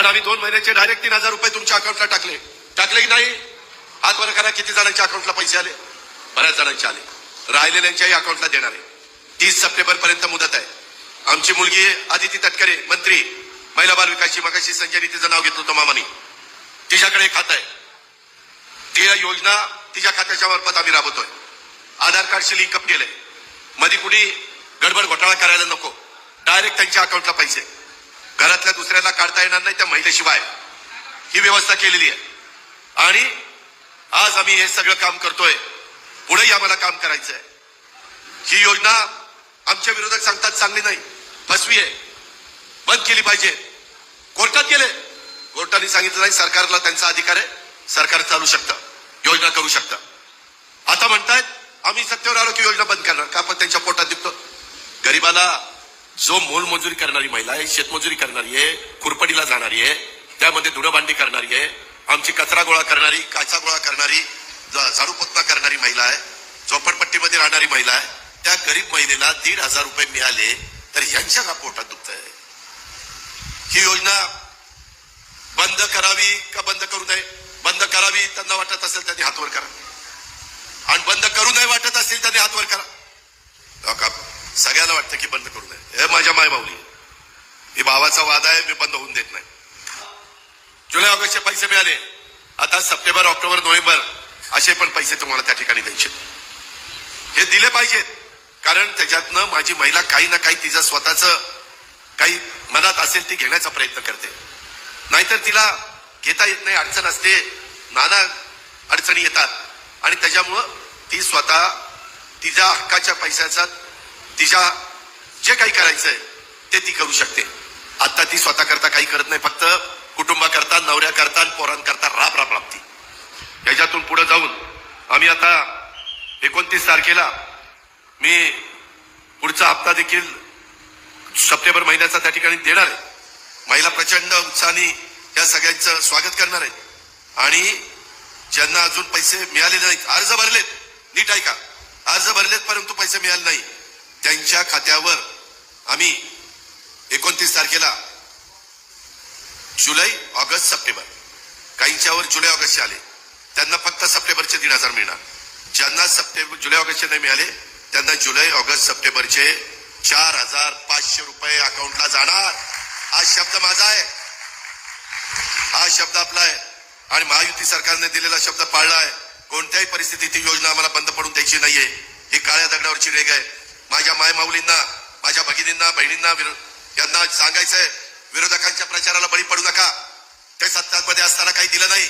आम्ही 2 महिन्याचे डायरेक्ट 3,000 रुपये तुमच्या अकाउंटला टाकले की नाही? हात वर करा. किती जणांच्या अकाउंटला पैसे आले? बऱ्याच जणांचे आले. राहिलेल्यांच्याही अकाउंटला देणार आहे. 30 सप्टेंबर पर्यंत मुदत आहे. आमची मुलगी आदिती तटकरे मंत्री महिला बाल विकासची, मगाशी संजय तिचं नाव घेतलं होतं मामानी, तिच्याकडे एक खातं आहे. ती योजना तिच्या खात्याच्या मार्फत आम्ही राबवतोय. आधार कार्डशी लिंकअप केलंय. मध्ये कुणी गडबड घोटाळा करायला नको. डायरेक्ट त्यांच्या अकाउंटला पैसे. घरातल्या दुसऱ्याला काढता येणार नाही त्या महिलेशिवाय ही व्यवस्था केलेली आहे. आणि आज आम्ही हे सगळं काम करतोय. पुढेही आम्हाला काम करायचं आहे. ही योजना आमच्या विरोधक सांगतात चांगली नाही, फसवी आहे, बंद केली पाहिजे. कोर्टात गेले. कोर्टाने सांगितलं नाही, सरकारला त्यांचा अधिकार आहे, सरकार चालू शकतं, योजना करू शकतं. आता म्हणतायत आम्ही सत्तेवर आलो की योजना बंद करणार. का? पण त्यांच्या पोटात दिसतो. गरीबाला जो मोलमजुरी करणारी महिला आहे, शेतमजुरी करणारी आहे, खुरपडीला जाणारी आहे, त्यामध्ये धुणभांडी करणारी आहे, आमची कचरा गोळा करणारी, काचा गोळा करणारी, झाडू पोतना करणारी महिला आहे, झोपडपट्टीमध्ये राहणारी महिला आहे, त्या गरीब महिलेला 1,500 रुपये मिळाले तर यांच्या का पोटात दुखत आहे? ही योजना बंद करावी का बंद करू नये? बंद करावी त्यांना वाटत असेल त्यांनी हातवर करा, आणि बंद करू नये वाटत असेल त्यांनी हातवर करा. सगळ्याला वाटतं की बंद करू नये. हे माझ्या माय माऊली, ही भावाचा वाद आहे, मी बंद होऊन देत नाही. जुलै ऑगस्टचे पैसे मिळाले. आता सप्टेंबर, ऑक्टोबर, नोव्हेंबर असे पण पैसे तुम्हाला त्या ठिकाणी द्यायचे. हे दिले पाहिजेत, कारण त्याच्यातनं माझी महिला काही ना काही तिचं स्वतःच काही मनात असेल ती घेण्याचा प्रयत्न करते. नाहीतर तिला घेता येत नाही, अडचण असते, नाना अडचणी येतात, आणि त्याच्यामुळं ती स्वतः तिच्या हक्काच्या पैशाचा तिच्या जे काही करायचंय ते ती करू शकते. आता ती स्वतः करता काही करत नाही, फक्त कुटुंबाकरता, नवऱ्याकरता, पोरांकरता राबती. याच्यातून पुढे जाऊन आम्ही आता 29 तारखेला मी पुढचा हप्ता देखील सप्टेंबर महिन्याचा त्या ठिकाणी देणार आहे. महिला प्रचंड उत्साहाने या सगळ्यांचं स्वागत करणार आहेत. आणि ज्यांना अजून पैसे मिळाले नाहीत, अर्ज भरलेत, नीट ऐका, अर्ज भरलेत परंतु पैसे मिळाले नाही, त्यांच्या खात्यावर आम्ही 29 तारखेला जुलै, ऑगस्ट, सप्टेंबर, काहींच्यावर जुलै ऑगस्टचे आले त्यांना फक्त सप्टेंबरचे 1,500 मिळणार. ज्यांना जुलै ऑगस्टचे नाही मिळाले त्यांना जुलै, ऑगस्ट, सप्टेंबरचे 4,500 रुपये अकाउंटला जाणार. हा शब्द माझा आहे, हा शब्द आपला आहे, आणि महायुती सरकारने दिलेला शब्द पाळला आहे. कोणत्याही परिस्थितीत ही योजना आम्हाला बंद पडून द्यायची नाहीये. ही काळ्या दगडावरची रेग आहे. माझ्या माय माऊलींना, माझ्या भगिनींना, बहिणींना यांना सांगायचंय, विरोधकांच्या प्रचाराला बळी पडू नका. ते सत्तामध्ये असताना काही दिलं नाही,